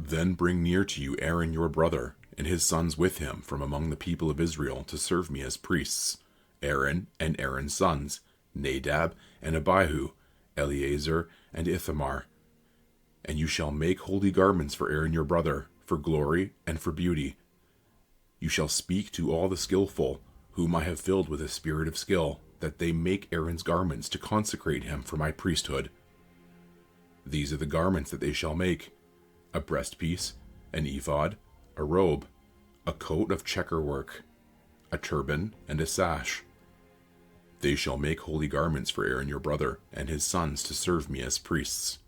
Then bring near to you Aaron your brother, and his sons with him from among the people of Israel to serve me as priests, Aaron and Aaron's sons, Nadab and Abihu, Eleazar and Ithamar. And you shall make holy garments for Aaron your brother, for glory and for beauty. You shall speak to all the skillful, whom I have filled with a spirit of skill, that they make Aaron's garments to consecrate him for my priesthood. These are the garments that they shall make: a breastpiece, an ephod, a robe, a coat of checker work, a turban, and a sash. They shall make holy garments for Aaron your brother and his sons to serve me as priests.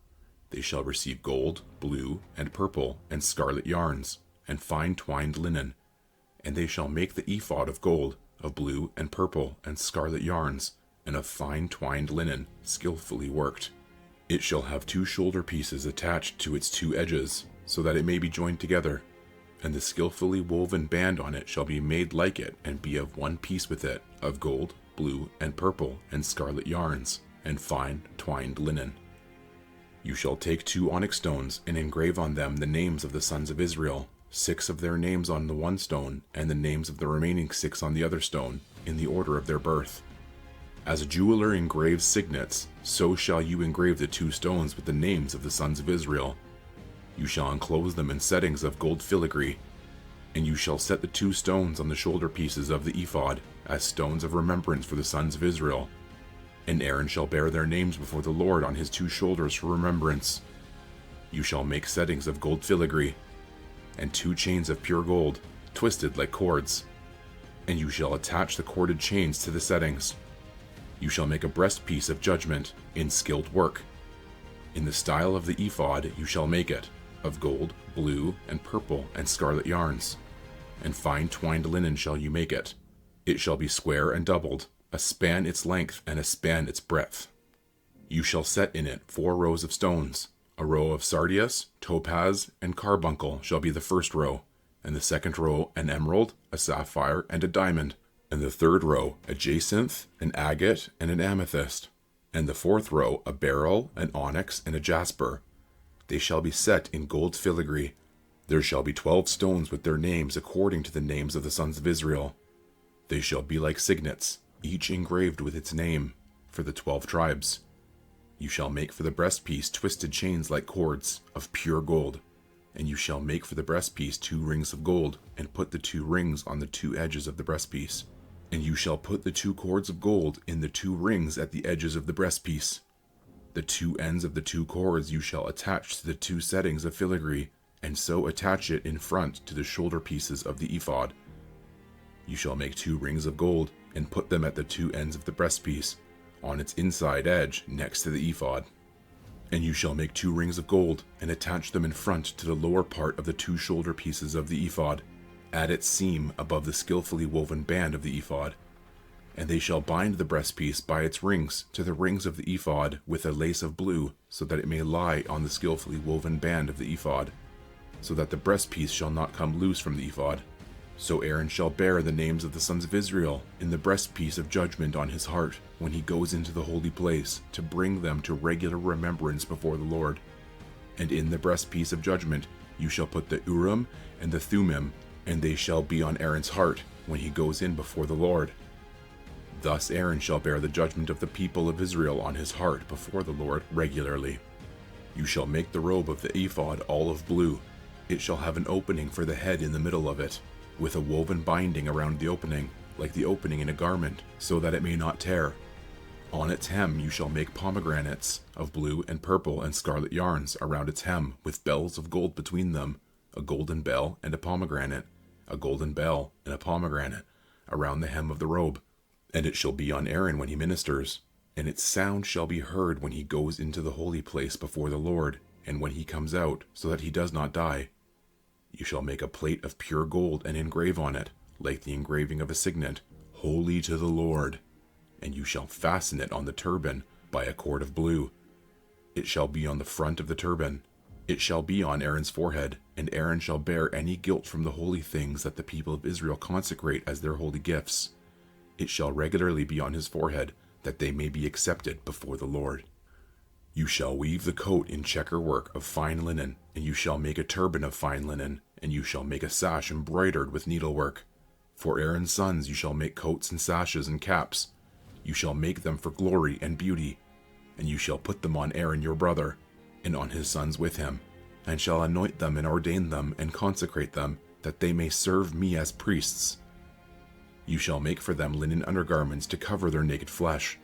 They shall receive gold, blue, and purple, and scarlet yarns, and fine twined linen. And they shall make the ephod of gold, of blue, and purple, and scarlet yarns, and of fine twined linen, skillfully worked. It shall have 2 shoulder pieces attached to its 2 edges, so that it may be joined together. And the skillfully woven band on it shall be made like it, and be of one piece with it, of gold, blue, and purple, and scarlet yarns, and fine twined linen. You shall take 2 onyx stones, and engrave on them the names of the sons of Israel, 6 of their names on the one stone, and the names of the remaining 6 on the other stone, in the order of their birth. As a jeweler engraves signets, so shall you engrave the 2 stones with the names of the sons of Israel. You shall enclose them in settings of gold filigree, and you shall set the 2 stones on the shoulder pieces of the ephod, as stones of remembrance for the sons of Israel. And Aaron shall bear their names before the Lord on his 2 shoulders for remembrance. You shall make settings of gold filigree, and 2 chains of pure gold, twisted like cords. And you shall attach the corded chains to the settings. You shall make a breastpiece of judgment, in skilled work. In the style of the ephod you shall make it, of gold, blue, and purple, and scarlet yarns. And fine twined linen shall you make it. It shall be square and doubled, a span its length, and a span its breadth. You shall set in it 4 rows of stones. A row of sardius, topaz, and carbuncle shall be the first row, and the second row an emerald, a sapphire, and a diamond, and the third row a jacinth, an agate, and an amethyst, and the fourth row a beryl, an onyx, and a jasper. They shall be set in gold filigree. There shall be 12 stones with their names according to the names of the sons of Israel. They shall be like signets, each engraved with its name, for the 12 tribes. You shall make for the breastpiece twisted chains like cords, of pure gold. And you shall make for the breastpiece 2 rings of gold, and put the 2 rings on the 2 edges of the breastpiece. And you shall put the 2 cords of gold in the 2 rings at the edges of the breastpiece. The 2 ends of the 2 cords you shall attach to the 2 settings of filigree, and so attach it in front to the shoulder pieces of the ephod. You shall make 2 rings of gold, and put them at the 2 ends of the breastpiece, on its inside edge next to the ephod. And you shall make 2 rings of gold, and attach them in front to the lower part of the 2 shoulder pieces of the ephod, at its seam above the skillfully woven band of the ephod. And they shall bind the breastpiece by its rings to the rings of the ephod with a lace of blue, so that it may lie on the skillfully woven band of the ephod, so that the breastpiece shall not come loose from the ephod. So Aaron shall bear the names of the sons of Israel in the breastpiece of judgment on his heart, when he goes into the holy place, to bring them to regular remembrance before the Lord. And in the breastpiece of judgment you shall put the Urim and the Thummim, and they shall be on Aaron's heart, when he goes in before the Lord. Thus Aaron shall bear the judgment of the people of Israel on his heart before the Lord regularly. You shall make the robe of the ephod olive blue. It shall have an opening for the head in the middle of it, with a woven binding around the opening, like the opening in a garment, so that it may not tear. On its hem you shall make pomegranates of blue and purple and scarlet yarns around its hem, with bells of gold between them, a golden bell and a pomegranate, a golden bell and a pomegranate, around the hem of the robe. And it shall be on Aaron when he ministers, and its sound shall be heard when he goes into the holy place before the Lord, and when he comes out, so that he does not die. You shall make a plate of pure gold and engrave on it, like the engraving of a signet, holy to the Lord. And you shall fasten it on the turban by a cord of blue. It shall be on the front of the turban. It shall be on Aaron's forehead, and Aaron shall bear any guilt from the holy things that the people of Israel consecrate as their holy gifts. It shall regularly be on his forehead, that they may be accepted before the Lord. You shall weave the coat in checker work of fine linen, and you shall make a turban of fine linen, and you shall make a sash embroidered with needlework. For Aaron's sons you shall make coats and sashes and caps. You shall make them for glory and beauty, and you shall put them on Aaron your brother, and on his sons with him, and shall anoint them and ordain them and consecrate them, that they may serve me as priests. You shall make for them linen undergarments to cover their naked flesh.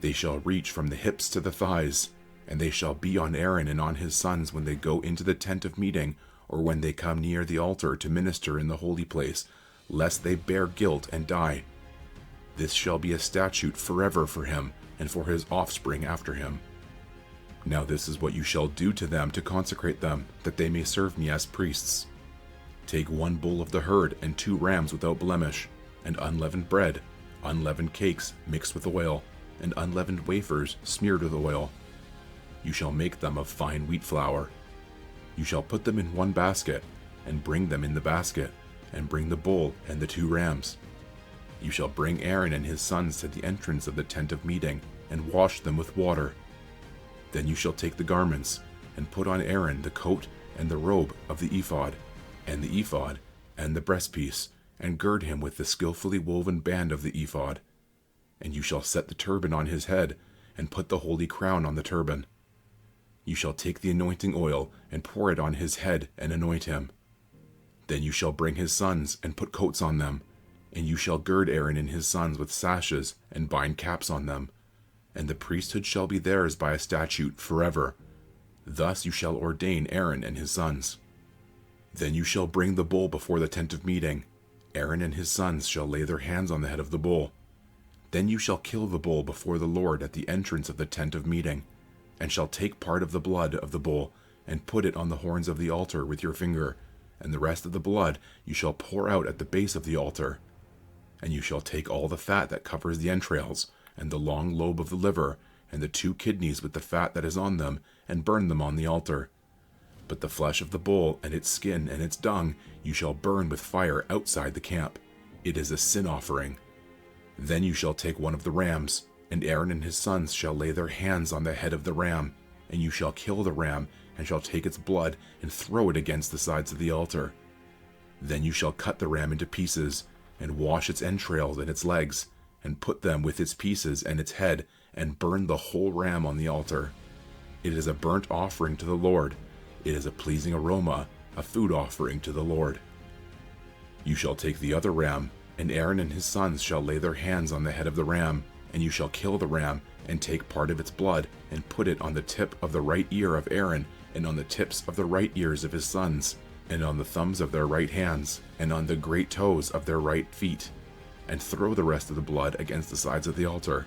They shall reach from the hips to the thighs, and they shall be on Aaron and on his sons when they go into the tent of meeting, or when they come near the altar to minister in the holy place, lest they bear guilt and die. This shall be a statute forever for him, and for his offspring after him. Now this is what you shall do to them to consecrate them, that they may serve me as priests. Take 1 bull of the herd and 2 rams without blemish, and unleavened bread, unleavened cakes mixed with oil, and unleavened wafers smeared with oil. You shall make them of fine wheat flour. You shall put them in 1 basket, and bring them in the basket, and bring the bull and the 2 rams. You shall bring Aaron and his sons to the entrance of the tent of meeting, and wash them with water. Then you shall take the garments, and put on Aaron the coat and the robe of the ephod, and the breastpiece, and gird him with the skillfully woven band of the ephod. And you shall set the turban on his head, and put the holy crown on the turban. You shall take the anointing oil, and pour it on his head, and anoint him. Then you shall bring his sons, and put coats on them, and you shall gird Aaron and his sons with sashes, and bind caps on them. And the priesthood shall be theirs by a statute forever. Thus you shall ordain Aaron and his sons. Then you shall bring the bull before the tent of meeting. Aaron and his sons shall lay their hands on the head of the bull. Then you shall kill the bull before the Lord at the entrance of the tent of meeting, and shall take part of the blood of the bull, and put it on the horns of the altar with your finger, and the rest of the blood you shall pour out at the base of the altar. And you shall take all the fat that covers the entrails, and the long lobe of the liver, and the 2 kidneys with the fat that is on them, and burn them on the altar. But the flesh of the bull, and its skin, and its dung, you shall burn with fire outside the camp. It is a sin offering. Then you shall take 1 of the rams, and Aaron and his sons shall lay their hands on the head of the ram, and you shall kill the ram, and shall take its blood, and throw it against the sides of the altar. Then you shall cut the ram into pieces, and wash its entrails and its legs, and put them with its pieces and its head, and burn the whole ram on the altar. It is a burnt offering to the Lord. It is a pleasing aroma, a food offering to the Lord. You shall take the other ram, and Aaron and his sons shall lay their hands on the head of the ram, and you shall kill the ram, and take part of its blood, and put it on the tip of the right ear of Aaron, and on the tips of the right ears of his sons, and on the thumbs of their right hands, and on the great toes of their right feet, and throw the rest of the blood against the sides of the altar.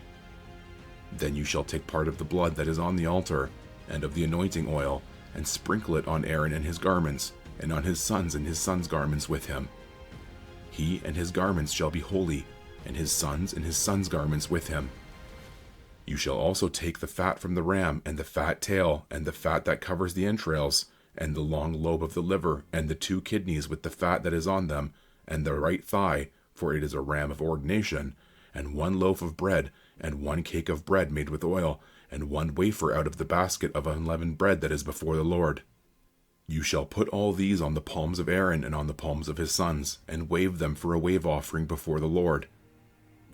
Then you shall take part of the blood that is on the altar, and of the anointing oil, and sprinkle it on Aaron and his garments, and on his sons and his sons' garments with him. He and his garments shall be holy, and his sons and his sons' garments with him. You shall also take the fat from the ram, and the fat tail, and the fat that covers the entrails, and the long lobe of the liver, and the 2 kidneys with the fat that is on them, and the right thigh, for it is a ram of ordination, and 1 loaf of bread, and 1 cake of bread made with oil, and 1 wafer out of the basket of unleavened bread that is before the Lord. You shall put all these on the palms of Aaron and on the palms of his sons, and wave them for a wave offering before the Lord.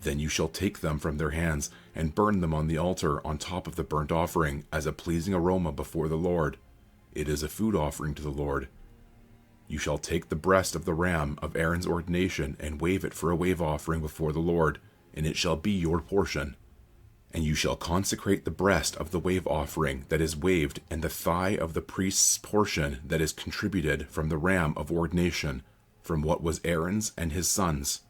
Then you shall take them from their hands, and burn them on the altar on top of the burnt offering, as a pleasing aroma before the Lord. It is a food offering to the Lord. You shall take the breast of the ram of Aaron's ordination, and wave it for a wave offering before the Lord, and it shall be your portion. And you shall consecrate the breast of the wave offering that is waved, and the thigh of the priest's portion that is contributed from the ram of ordination, from what was Aaron's and his sons.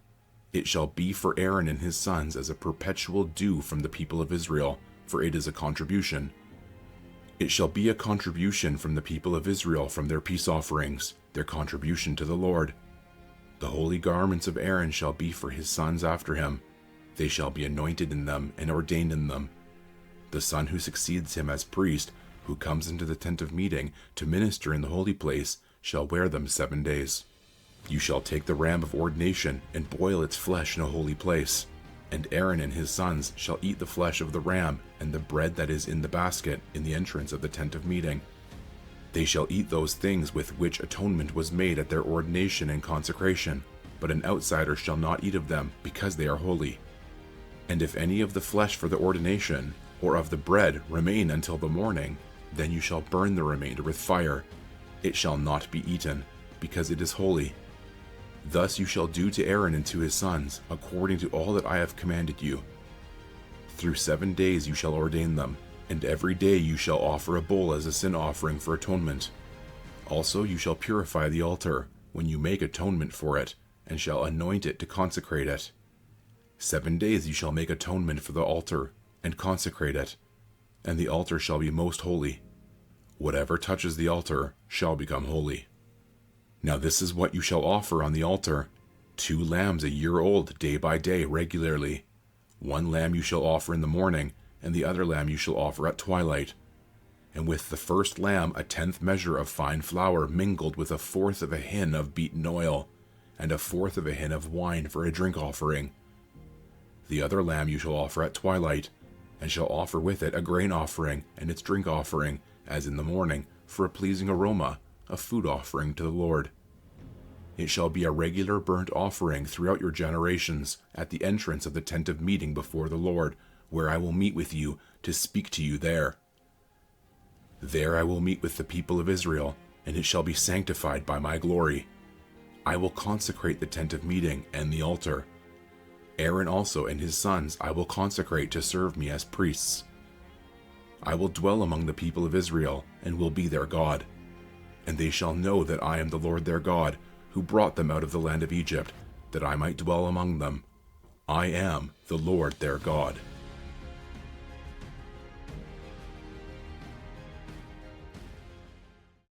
It shall be for Aaron and his sons as a perpetual due from the people of Israel, for it is a contribution. It shall be a contribution from the people of Israel from their peace offerings, their contribution to the Lord. The holy garments of Aaron shall be for his sons after him. They shall be anointed in them and ordained in them. The son who succeeds him as priest, who comes into the tent of meeting to minister in the holy place, shall wear them 7 days. You shall take the ram of ordination and boil its flesh in a holy place. And Aaron and his sons shall eat the flesh of the ram and the bread that is in the basket in the entrance of the tent of meeting. They shall eat those things with which atonement was made at their ordination and consecration, but an outsider shall not eat of them, because they are holy. And if any of the flesh for the ordination, or of the bread, remain until the morning, then you shall burn the remainder with fire. It shall not be eaten, because it is holy. Thus you shall do to Aaron and to his sons, according to all that I have commanded you. Through 7 days you shall ordain them, and every day you shall offer a bull as a sin offering for atonement. Also you shall purify the altar, when you make atonement for it, and shall anoint it to consecrate it. 7 days you shall make atonement for the altar, and consecrate it, and the altar shall be most holy. Whatever touches the altar shall become holy. Now this is what you shall offer on the altar: 2 lambs a year old, day by day, regularly. 1 lamb you shall offer in the morning, and the other lamb you shall offer at twilight. And with the first lamb 1/10 measure of fine flour mingled with 1/4 of a hin of beaten oil, and 1/4 of a hin of wine for a drink offering. The other lamb you shall offer at twilight, and shall offer with it a grain offering and its drink offering, as in the morning, for a pleasing aroma, a food offering to the Lord. It shall be a regular burnt offering throughout your generations, at the entrance of the tent of meeting before the Lord, where I will meet with you to speak to you there. There I will meet with the people of Israel, and it shall be sanctified by my glory. I will consecrate the tent of meeting and the altar. Aaron also and his sons I will consecrate to serve me as priests. I will dwell among the people of Israel, and will be their God. And they shall know that I am the Lord their God, who brought them out of the land of Egypt, that I might dwell among them. I am the Lord their God.